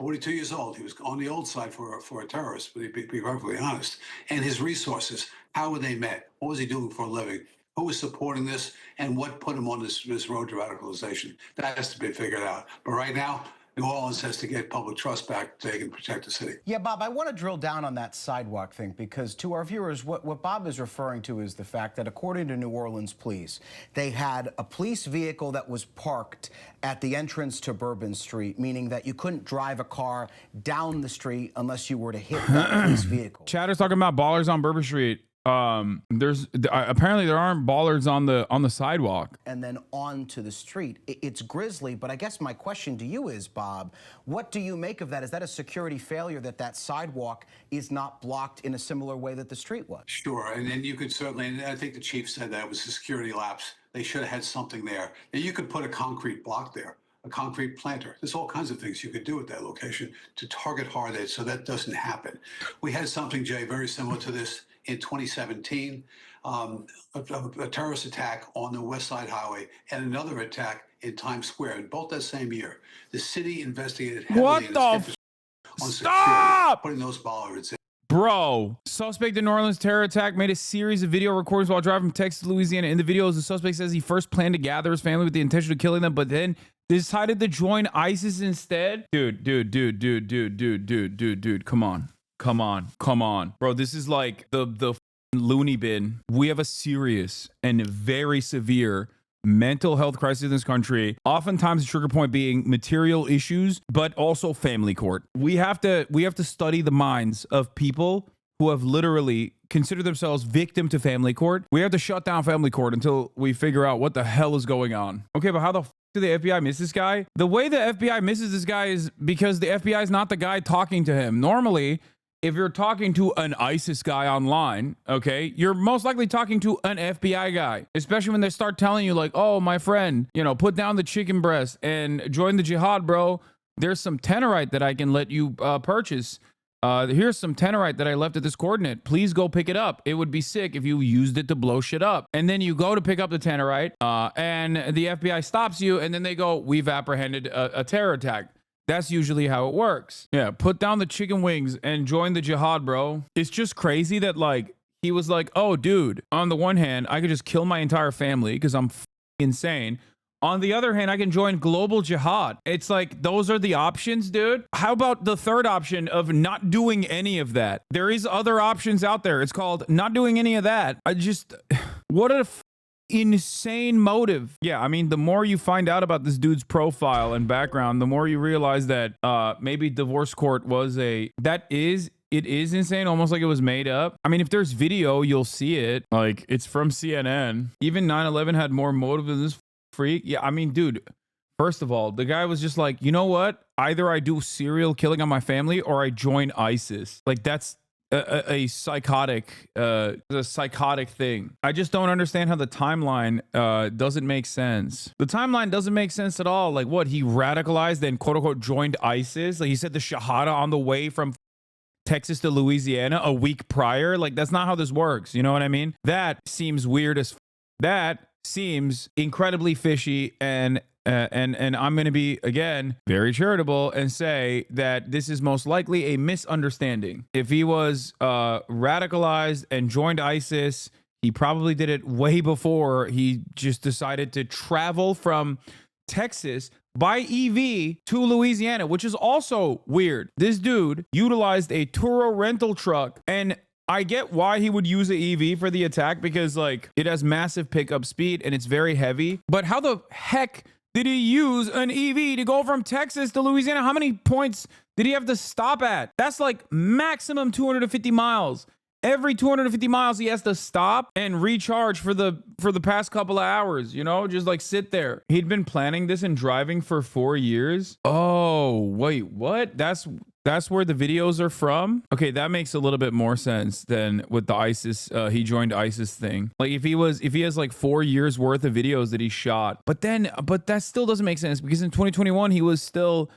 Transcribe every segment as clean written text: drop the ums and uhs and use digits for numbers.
42 years old. He was on the old side for a terrorist, but he'd be perfectly honest. And his resources, how were they met? What was he doing for a living? Who was supporting this? And what put him on this road to radicalization? That has to be figured out. But right now, New Orleans has to get public trust back so they can protect the city. Yeah, Bob, I want to drill down on that sidewalk thing because to our viewers, what Bob is referring to is the fact that according to New Orleans police, they had a police vehicle that was parked at the entrance to Bourbon Street, meaning that you couldn't drive a car down the street unless you were to hit that police vehicle. Chatter's talking about ballers on Bourbon Street. There's apparently there aren't ballers on the sidewalk and then onto the street. It's grisly, but I guess my question to you is, Bob, what do you make of that? Is that a security failure that sidewalk is not blocked in a similar way that the street was? Sure, and you could certainly, and I think the chief said that it was a security lapse. They should have had something there. And you could put a concrete block there, a concrete planter. There's all kinds of things you could do at that location to target hard edge so that doesn't happen. We had something, Jay, very similar to this in 2017, a terrorist attack on the West Side Highway and another attack in Times Square, and both that same year. The city investigated heavily what in the on stop security, putting those bollards in. Bro, suspect in New Orleans terror attack made a series of video recordings while driving from Texas to Louisiana. In the videos, the suspect says he first planned to gather his family with the intention of killing them, but then decided to join ISIS instead. Dude, come on. Bro, this is like the loony bin. We have a serious and very severe mental health crisis in this country. Oftentimes the trigger point being material issues, but also family court. We have to study the minds of people who have literally considered themselves victim to family court. We have to shut down family court until we figure out what the hell is going on. Okay, but how the do the FBI miss this guy? The way the FBI misses this guy is because the FBI is not the guy talking to him. Normally, if you're talking to an ISIS guy online, okay, you're most likely talking to an FBI guy, especially when they start telling you like, oh, my friend, you know, put down the chicken breast and join the jihad, bro. There's some Tenorite that I can let you purchase. Here's some Tenorite that I left at this coordinate. Please go pick it up. It would be sick if you used it to blow shit up. And then you go to pick up the Tenorite and the FBI stops you and then they go, we've apprehended a terror attack. That's usually how it works. Yeah, put down the chicken wings and join the jihad, bro. It's just crazy that like he was like, oh, dude, on the one hand, I could just kill my entire family because I'm insane. On the other hand, I can join global jihad. It's like, those are the options, dude. How about the third option of not doing any of that? There is other options out there. It's called not doing any of that. What a insane motive. Yeah, I mean, the more you find out about this dude's profile and background, the more you realize that maybe divorce court was it is insane, almost like it was made up. I mean, if there's video, you'll see it. Like, it's from CNN. Even 9/11 had more motive than this freak. Yeah, I mean, dude, first of all, the guy was just like, you know what? Either I do serial killing on my family or I join ISIS. Like, that's a psychotic thing. I just don't understand how the timeline doesn't make sense. The timeline doesn't make sense at all. Like, what, he radicalized and quote unquote joined ISIS? Like, he said the Shahada on the way from Texas to Louisiana a week prior. Like, that's not how this works. You know what I mean? That seems weird as that seems incredibly fishy, and I'm going to be, again, very charitable and say that this is most likely a misunderstanding. If he was radicalized and joined ISIS, he probably did it way before he just decided to travel from Texas by EV to Louisiana, which is also weird. This dude utilized a Turo rental truck, and I get why he would use an EV for the attack because, like, it has massive pickup speed and it's very heavy. But how the heck did he use an EV to go from Texas to Louisiana? How many points did he have to stop at? That's like maximum 250 miles. Every 250 miles, he has to stop and recharge for the past couple of hours, you know, just like sit there. He'd been planning this and driving for 4 years. Oh, wait, what? That's where the videos are from? Okay, that makes a little bit more sense than with the ISIS, he joined ISIS thing. Like, if he has like 4 years worth of videos that he shot, but that still doesn't make sense because in 2021, he was still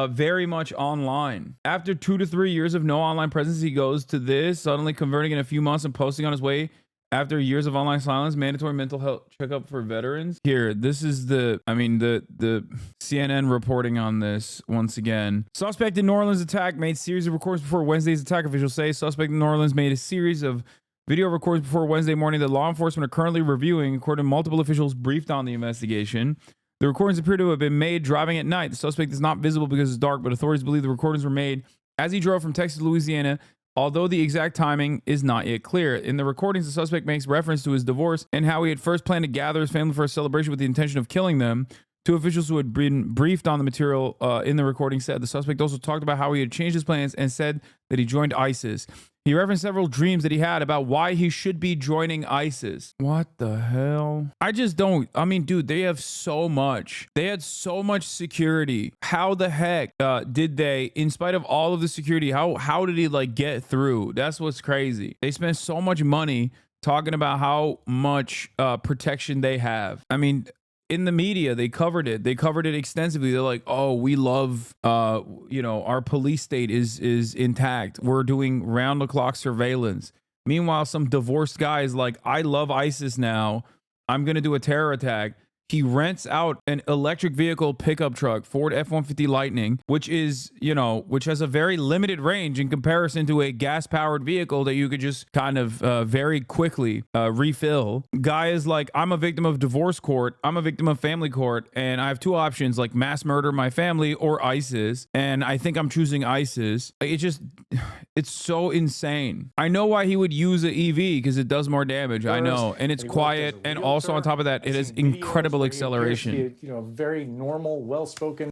very much online. After 2 to 3 years of no online presence, he goes to this, suddenly converting in a few months and posting on his way After years of online silence, mandatory mental health checkup for veterans. Here, this is the CNN reporting on this once again. Suspect in New Orleans attack made series of recordings before Wednesday's attack. Officials say suspect in New Orleans made a series of video recordings before Wednesday morning that law enforcement are currently reviewing, according to multiple officials briefed on the investigation. The recordings appear to have been made driving at night. The suspect is not visible because it's dark, but authorities believe the recordings were made as he drove from Texas to Louisiana, although the exact timing is not yet clear. In the recordings, the suspect makes reference to his divorce and how he had first planned to gather his family for a celebration with the intention of killing them. Two officials who had been briefed on the material in the recording said the suspect also talked about how he had changed his plans and said that he joined ISIS. He referenced several dreams that he had about why he should be joining ISIS. What the hell? I just don't. I mean, dude, they have so much. They had so much security. How the heck did they, in spite of all of the security, how did he like get through? That's what's crazy. They spent so much money talking about how much protection they have. I mean, in the media, they covered it. They covered it extensively. They're like, oh, we love, our police state is intact. We're doing round the clock surveillance. Meanwhile, some divorced guy is like, I love ISIS now. I'm going to do a terror attack. He rents out an electric vehicle pickup truck, Ford F-150 Lightning, which has a very limited range in comparison to a gas-powered vehicle that you could just kind of very quickly refill. Guy is like, I'm a victim of divorce court. I'm a victim of family court. And I have two options, like mass murder my family or ISIS. And I think I'm choosing ISIS. It's so insane. I know why he would use an EV because it does more damage. I know. And it's quiet. And also on top of that, it has incredible acceleration. A very normal, well-spoken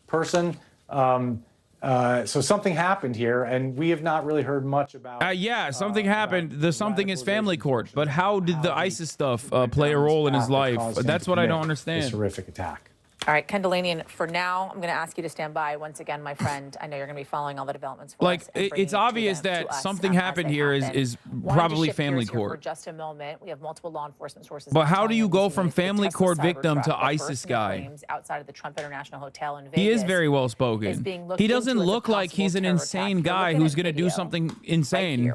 person. So something happened here, and we have not really heard much about. Something happened. The something is family court. But how did the ISIS stuff play a role in his life? That's what I don't understand. This horrific attack. All right, Ken Delaney, for now, I'm going to ask you to stand by once again, my friend. I know you're going to be following all the developments for us. It's obvious that something happened here is probably family court. For just a moment, we have multiple law enforcement sources. But how do you go from family court victim to ISIS guy? Outside of the Trump International Hotel in Vegas. He is very well spoken. He doesn't look like he's an insane guy who's going to do something insane.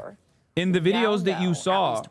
In the videos that you saw.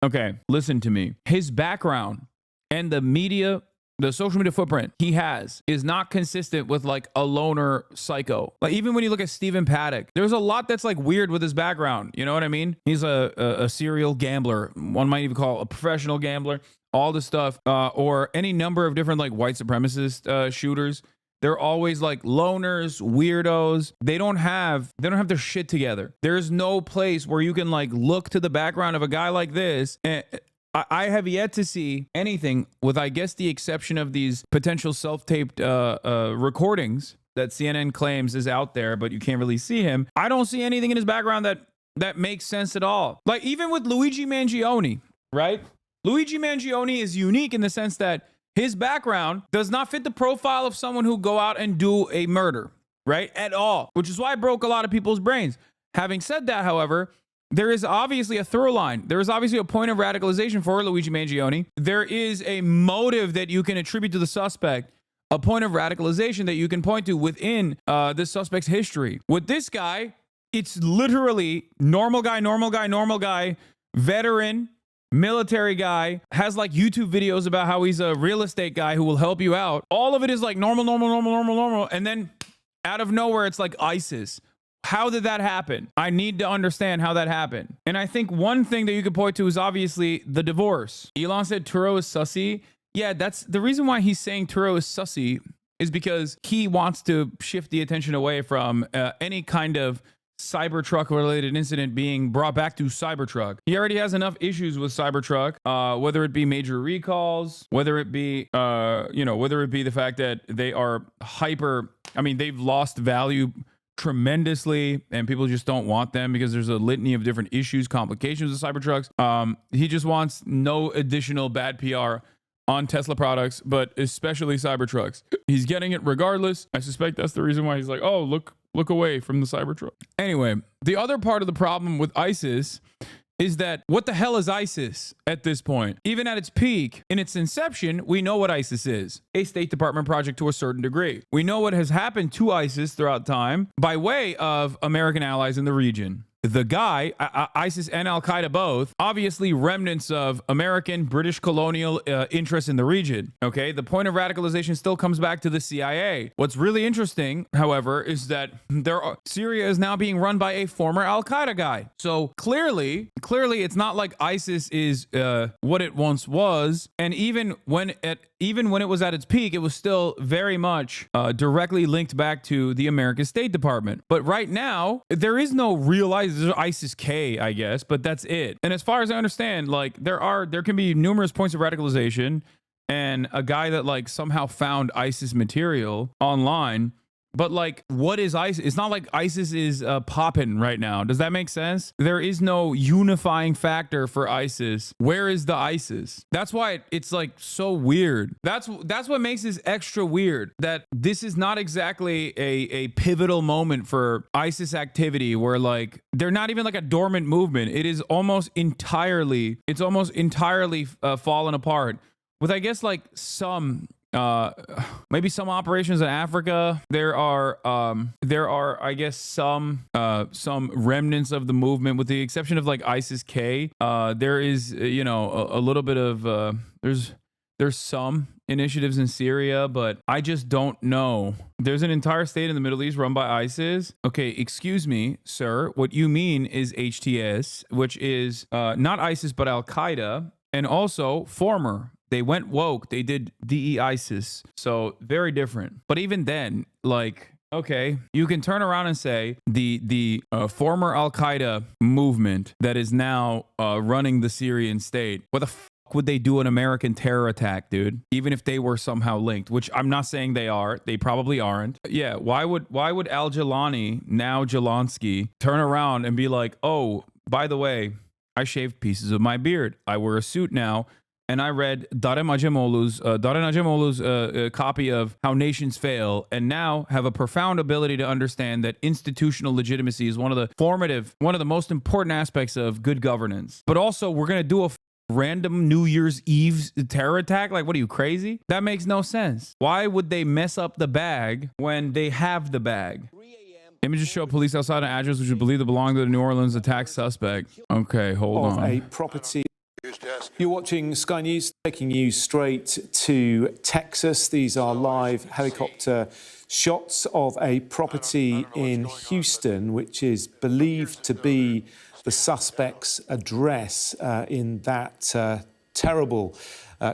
Okay, listen to me. His background and the media, the social media footprint he has is not consistent with like a loner psycho. Like even when you look at Stephen Paddock, there's a lot that's like weird with his background. You know what I mean? He's a serial gambler. One might even call a professional gambler. All this stuff, or any number of different like white supremacist shooters. They're always like loners, weirdos. They don't have their shit together. There's no place where you can like look to the background of a guy like this. And I have yet to see anything, with I guess the exception of these potential self-taped recordings that CNN claims is out there, but you can't really see him. I don't see anything in his background that makes sense at all. Like even with Luigi Mangione, right? Luigi Mangione is unique in the sense that his background does not fit the profile of someone who go out and do a murder, right? At all, which is why it broke a lot of people's brains. Having said that, however, there is obviously a through line. There is obviously a point of radicalization for Luigi Mangione. There is a motive that you can attribute to the suspect, a point of radicalization that you can point to within the suspect's history. With this guy, it's literally normal guy, veteran, military guy, has like YouTube videos about how he's a real estate guy who will help you out. All of it is like normal. And then out of nowhere, it's like ISIS. How did that happen? I need to understand how that happened. And I think one thing that you could point to is obviously the divorce. Elon said Turo is sussy. Yeah, that's the reason why he's saying Turo is sussy is because he wants to shift the attention away from any kind of Cybertruck related incident being brought back to Cybertruck. He already has enough issues with Cybertruck, whether it be major recalls, whether it be the fact that they are they've lost value tremendously and people just don't want them because there's a litany of different issues, complications with Cybertrucks. He just wants no additional bad PR on Tesla products, but especially Cybertrucks. He's getting it regardless. I suspect that's the reason why he's like, oh, look away from the Cybertruck. Anyway, the other part of the problem with ISIS is that what the hell is ISIS at this point? Even at its peak, in its inception, we know what ISIS is. A State Department project to a certain degree. We know what has happened to ISIS throughout time by way of American allies in the region. the guy, ISIS and Al-Qaeda both, obviously remnants of American, British colonial interests in the region. Okay, the point of radicalization still comes back to the CIA. What's really interesting, however, is that Syria is now being run by a former Al-Qaeda guy. So clearly, it's not like ISIS is what it once was, and even when it was at its peak, it was still very much directly linked back to the American State Department. But right now, there is no real ISIS-K, I guess, but that's it. And as far as I understand, like there can be numerous points of radicalization, and a guy that like somehow found ISIS material online. But like, what is ISIS? It's not like ISIS is popping right now. Does that make sense? There is no unifying factor for ISIS. Where is the ISIS? That's why it's like so weird. That's what makes this extra weird. That this is not exactly a pivotal moment for ISIS activity, where like they're not even like a dormant movement. It is almost entirely fallen apart. With I guess like some. Maybe some operations in Africa. There are I guess some remnants of the movement, with the exception of like ISIS-K. There is a little bit of there's some initiatives in Syria, but I just don't know. There's an entire state in the Middle East run by ISIS. Okay, excuse me, sir. What you mean is HTS, which is not ISIS but Al-Qaeda, and also former. They went woke. They did DE-ISIS. So very different. But even then, like, okay, you can turn around and say the former Al-Qaeda movement that is now running the Syrian state. What the f would they do an American terror attack, dude? Even if they were somehow linked, which I'm not saying they are. They probably aren't. Yeah, why would Al-Jilani, now Jalansky, turn around and be like, oh, by the way, I shaved pieces of my beard. I wear a suit now. And I read Dare Acemoglu's copy of How Nations Fail, and now have a profound ability to understand that institutional legitimacy is one of the most important aspects of good governance. But also, we're going to do a random New Year's Eve terror attack? Like, what are you, crazy? That makes no sense. Why would they mess up the bag when they have the bag? Images show police outside an address which we believe to belong to the New Orleans attack suspect. Okay, hold on. A property. You're watching Sky News, taking you straight to Texas. These are live helicopter shots of a property in Houston, which is believed to be the suspect's address in that terrible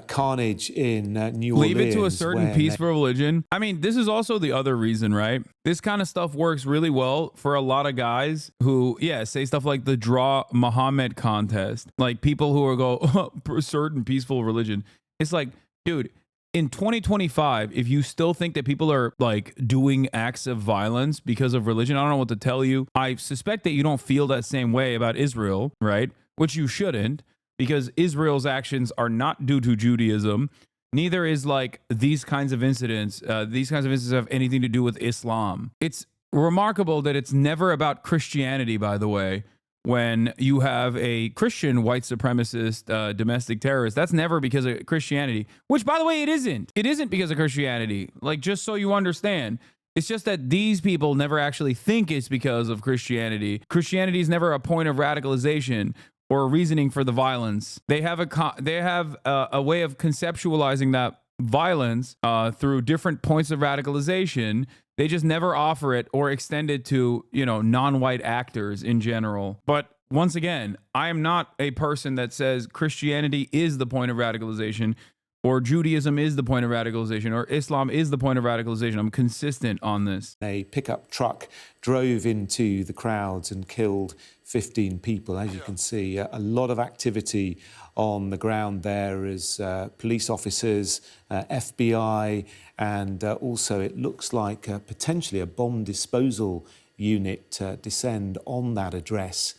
carnage in New Orleans. Leave it to a certain peaceful religion. I mean, this is also the other reason, right? This kind of stuff works really well for a lot of guys who, say stuff like the Draw Muhammad contest. Like people who are a certain peaceful religion. It's like, dude, in 2025, if you still think that people are like doing acts of violence because of religion, I don't know what to tell you. I suspect that you don't feel that same way about Israel, right? Which you shouldn't. Because Israel's actions are not due to Judaism. Neither is like these kinds of incidents. These kinds of incidents have anything to do with Islam. It's remarkable that it's never about Christianity, by the way. When you have a Christian white supremacist domestic terrorist, that's never because of Christianity. Which, by the way, it isn't. It isn't because of Christianity. Like, just so you understand. It's just that these people never actually think it's because of Christianity. Christianity is never a point of radicalization or reasoning for the violence. They have a way of conceptualizing that violence through different points of radicalization. They just never offer it or extend it to, non-white actors in general. But once again, I am not a person that says Christianity is the point of radicalization, or Judaism is the point of radicalization, or Islam is the point of radicalization. I'm consistent on this. A pickup truck drove into the crowds and killed 15 people. As you can see, a lot of activity on the ground there as police officers, FBI, and also it looks like potentially a bomb disposal unit descend on that address,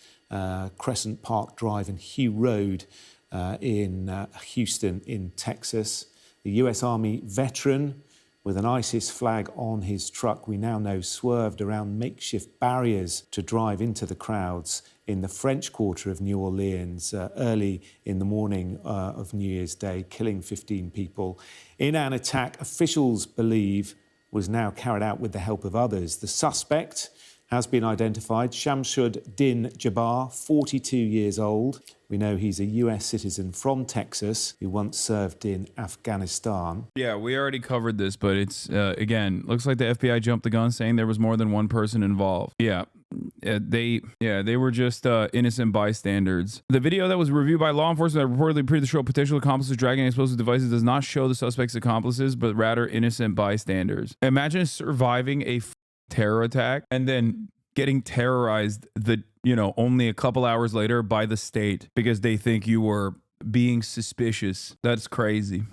Crescent Park Drive and Hugh Road, in Houston in Texas. The US Army veteran with an ISIS flag on his truck, we now know, swerved around makeshift barriers to drive into the crowds in the French Quarter of New Orleans early in the morning of New Year's Day, killing 15 people in an attack officials believe was now carried out with the help of others. The suspect has been identified. Shamsud Din Jabbar, 42 years old. We know he's a US citizen from Texas who once served in Afghanistan. Yeah, we already covered this, but it's, again, looks like the FBI jumped the gun saying there was more than one person involved. Yeah. They were just innocent bystanders. The video that was reviewed by law enforcement that reportedly appeared to show potential accomplices dragging explosive devices does not show the suspect's accomplices, but rather innocent bystanders. Imagine surviving a terror attack and then getting terrorized only a couple hours later by the state because they think you were being suspicious. That's crazy.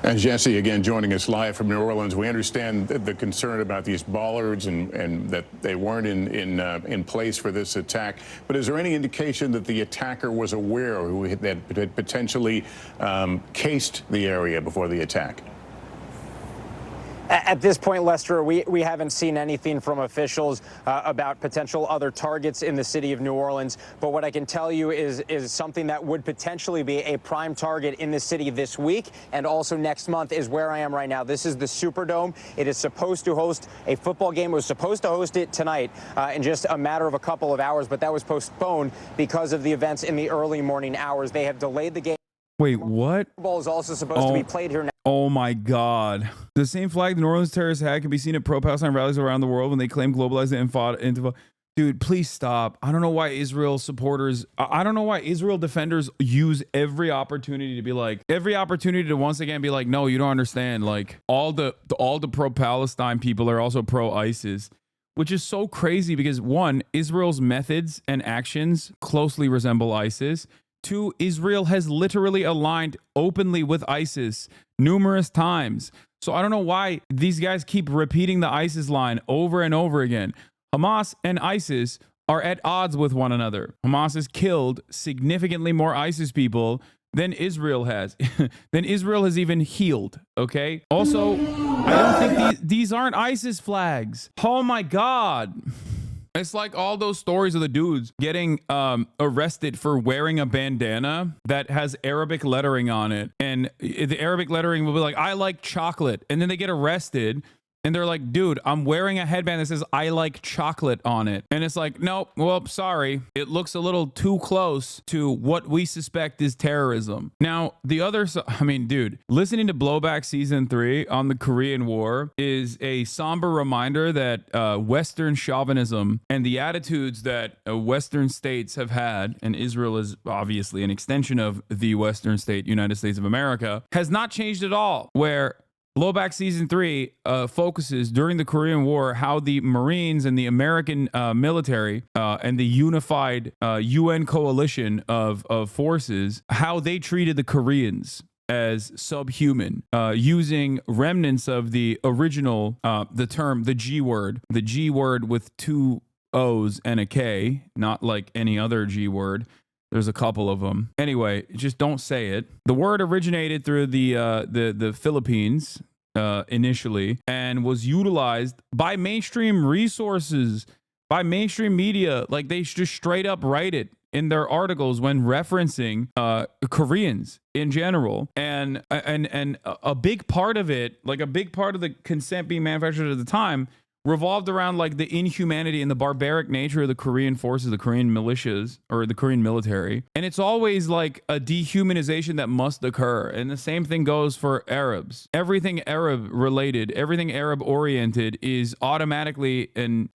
And Jesse, again, joining us live from New Orleans. We understand the concern about these bollards and that they weren't in place for this attack. But is there any indication that the attacker was aware or that had potentially cased the area before the attack? At this point, Lester, we haven't seen anything from officials about potential other targets in the city of New Orleans. But what I can tell you is something that would potentially be a prime target in the city this week and also next month is where I am right now. This is the Superdome. It is supposed to host a football game. It was supposed to host it tonight in just a matter of a couple of hours, but that was postponed because of the events in the early morning hours. They have delayed the game. Wait, what? Super Bowl is also supposed to be played here now. Oh my God. The same flag the New Orleans terrorists had can be seen at pro-Palestine rallies around the world when they claim globalized and fought into. Dude, please stop. I don't know why Israel supporters, I don't know why Israel defenders use every opportunity to be like, every opportunity to once again be like, no, you don't understand. Like all the pro-Palestine people are also pro-ISIS, which is so crazy because one, Israel's methods and actions closely resemble ISIS. Two, Israel has literally aligned openly with ISIS numerous times. So I don't know why these guys keep repeating the ISIS line over and over again. Hamas and ISIS are at odds with one another. Hamas has killed significantly more ISIS people than Israel has. Than Israel has even healed, okay? Also, I don't think these aren't ISIS flags. Oh my God. It's like all those stories of the dudes getting arrested for wearing a bandana that has Arabic lettering on it. And the Arabic lettering will be like, I like chocolate. And then they get arrested. And they're like, dude, I'm wearing a headband that says I like chocolate on it. And it's like, nope, well, sorry. It looks a little too close to what we suspect is terrorism. Now, the other, I mean, dude, listening to Blowback Season 3 on the Korean War is a somber reminder that Western chauvinism and the attitudes that Western states have had, and Israel is obviously an extension of the Western state, United States of America, has not changed at all. Where Blowback Season 3 focuses during the Korean War how the Marines and the American military and the unified UN coalition of forces, how they treated the Koreans as subhuman, using remnants of the original, the G word with two O's and a K, not like any other G word. There's a couple of them. Anyway, just don't say it. The word originated through the Philippines initially and was utilized by mainstream resources, by mainstream media. Like they just straight up write it in their articles when referencing Koreans in general. And a big part of it, like a big part of the consent being manufactured at the time, revolved around like the inhumanity and the barbaric nature of the Korean forces, the Korean militias, or the Korean military. And it's always like a dehumanization that must occur. And the same thing goes for Arabs. Everything Arab related, everything Arab oriented is automatically the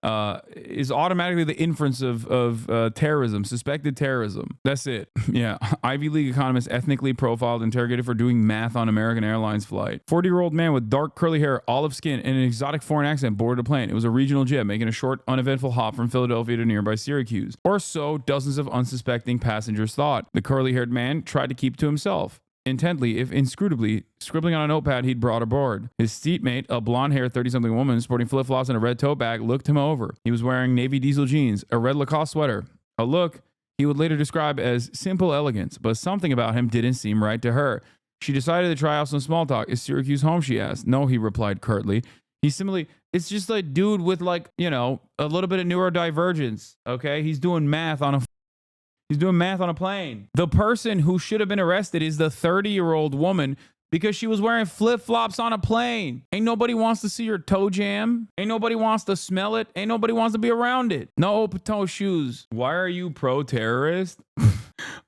inference of terrorism, suspected terrorism. That's it. Yeah. Ivy League economist ethnically profiled, interrogated for doing math on American Airlines flight. 40-year-old man with dark curly hair, olive skin, and an exotic foreign accent boarded a plane. It was a regional jet making a short, uneventful hop from Philadelphia to nearby Syracuse. Or so dozens of unsuspecting passengers thought. The curly-haired man tried to keep to himself, intently, if inscrutably, scribbling on a notepad he'd brought aboard. His seatmate, a blonde-haired 30-something woman sporting flip-flops and a red tote bag, looked him over. He was wearing navy diesel jeans, a red Lacoste sweater, a look he would later describe as simple elegance, but something about him didn't seem right to her. She decided to try out some small talk. Is Syracuse home, she asked. No, he replied curtly. It's just a dude with like, you know, a little bit of neurodivergence, okay? He's doing math on a plane. The person who should have been arrested is the 30-year-old woman because she was wearing flip-flops on a plane. Ain't nobody wants to see her toe jam. Ain't nobody wants to smell it. Ain't nobody wants to be around it. No open-toe shoes. Why are you pro-terrorist?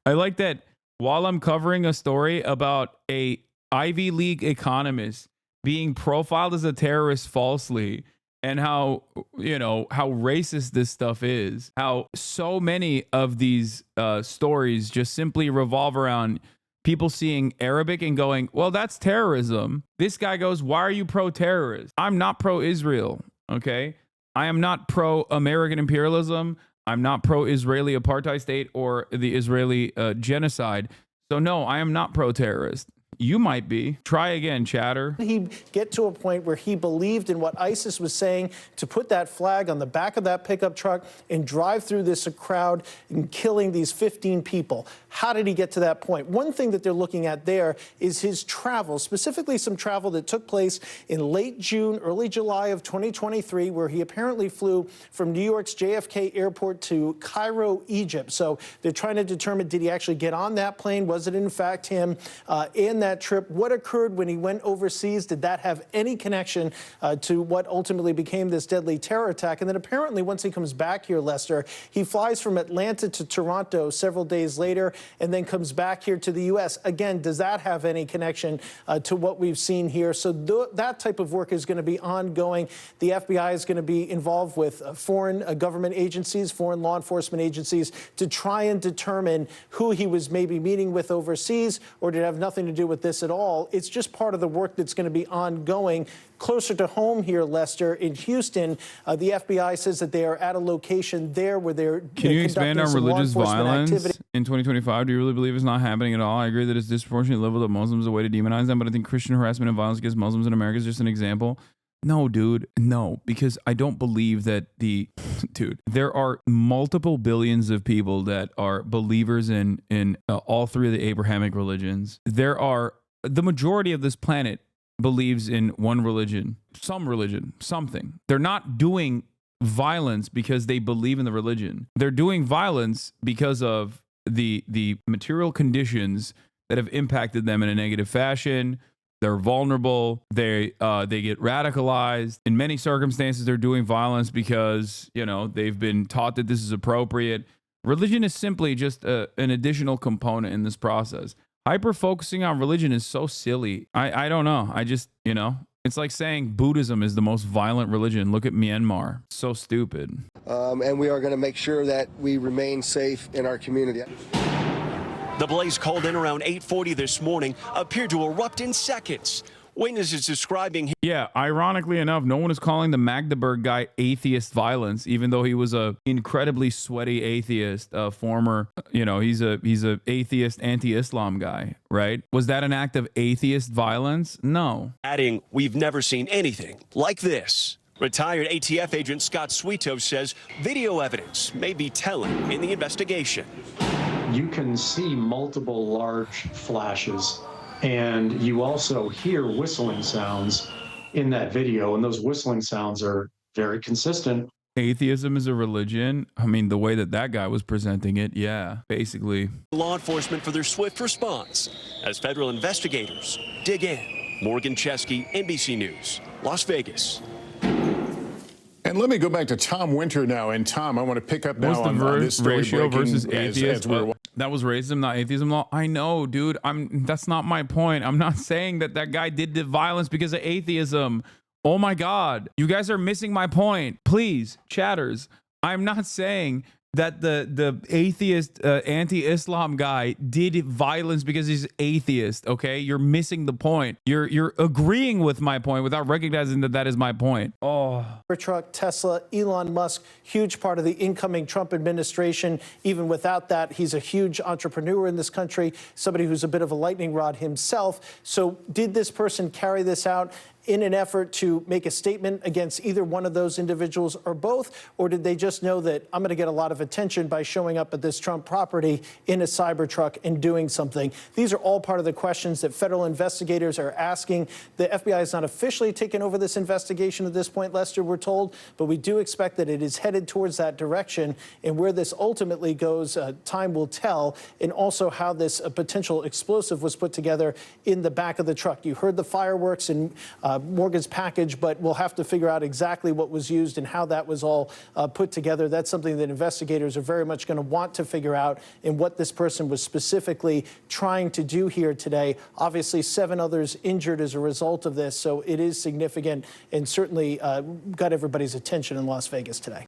I like that while I'm covering a story about a Ivy League economist being profiled as a terrorist falsely, and how, you know, how racist this stuff is, how so many of these stories just simply revolve around people seeing Arabic and going, well, that's terrorism. This guy goes, why are you pro-terrorist? I'm not pro-Israel, okay? I am not pro-American imperialism. I'm not pro-Israeli apartheid state or the Israeli genocide. So no, I am not pro-terrorist. You might be. Try again, chatter. He get to a point where he believed in what ISIS was saying, to put that flag on the back of that pickup truck and drive through this crowd and killing these 15 people. How did he get to that point? One thing that they're looking at there is his travel, specifically some travel that took place in late June, early July of 2023, where he apparently flew from New York's JFK airport to Cairo, Egypt. So they're trying to determine, did he actually get on that plane? Was it in fact him in that trip? What occurred when he went overseas? Did that have any connection to what ultimately became this deadly terror attack? And then apparently once he comes back here, Lester, he flies from Atlanta to Toronto several days later and then comes back here to the U.S. Again, does that have any connection to what we've seen here? So that type of work is going to be ongoing. The FBI is going to be involved with foreign government agencies, foreign law enforcement agencies, to try and determine who he was maybe meeting with overseas, or did it have nothing to do with this at all. It's just part of the work that's going to be ongoing. Closer to home here, Lester, in Houston, the FBI says that they are at a location there where they're Can you expand on religious violence activity in 2025? Do you really believe it's not happening at all? I agree that it's disproportionately leveled at Muslims, a way to demonize them, but I think Christian harassment and violence against Muslims in America is just an example. No, dude, no, because I don't believe that there are multiple billions of people that are believers in all three of the Abrahamic religions. The majority of this planet believes in one religion, something. They're not doing violence because they believe in the religion. They're doing violence because of the material conditions that have impacted them in a negative fashion. They're vulnerable. They get radicalized. In many circumstances, they're doing violence because, you know, they've been taught that this is appropriate. Religion is simply just an additional component in this process. Hyper-focusing on religion is so silly. I don't know. I just, you know, it's like saying Buddhism is the most violent religion. Look at Myanmar. So stupid. And we are going to make sure that we remain safe in our community. The blaze called in around 8:40 this morning appeared to erupt in seconds. Witnesses describing... Yeah, ironically enough, no one is calling the Magdeburg guy atheist violence, even though he was a incredibly sweaty atheist, former, you know, he's a atheist anti-Islam guy, right? Was that an act of atheist violence? No. Adding, we've never seen anything like this. Retired ATF agent Scott Sweeto says video evidence may be telling in the investigation. You can see multiple large flashes, and you also hear whistling sounds in that video, and those whistling sounds are very consistent. Atheism is a religion? I mean, the way that guy was presenting it, yeah, basically. Law enforcement for their swift response as federal investigators dig in. Morgan Chesky, NBC News, Las Vegas. And let me go back to Tom Winter now. And Tom, I want to pick up now on this story ratio versus atheist. as that was racism, not atheism law. I know, dude. That's not my point. I'm not saying that guy did the violence because of atheism. Oh my God. You guys are missing my point. Please, chatters. I'm not saying that the atheist anti-Islam guy did violence because he's atheist, okay? You're missing the point. You're agreeing with my point without recognizing that is my point. Oh. Truck, Tesla, Elon Musk, huge part of the incoming Trump administration. Even without that, he's a huge entrepreneur in this country, somebody who's a bit of a lightning rod himself. So did this person carry this out in an effort to make a statement against either one of those individuals or both? Or did they just know that I'm going to get a lot of attention by showing up at this Trump property in a Cybertruck and doing something? These are all part of the questions that federal investigators are asking. The FBI has not officially taken over this investigation at this point, Lester, we're told, but we do expect that it is headed towards that direction. And where this ultimately goes, time will tell, and also how this potential explosive was put together in the back of the truck. You heard the fireworks in Morgan's package, but we'll have to figure out exactly what was used and how that was all put together. That's something that investigators are very much going to want to figure out, and what this person was specifically trying to do here today. Obviously, 7 others injured as a result of this, so it is significant and certainly got everybody's attention in Las Vegas today.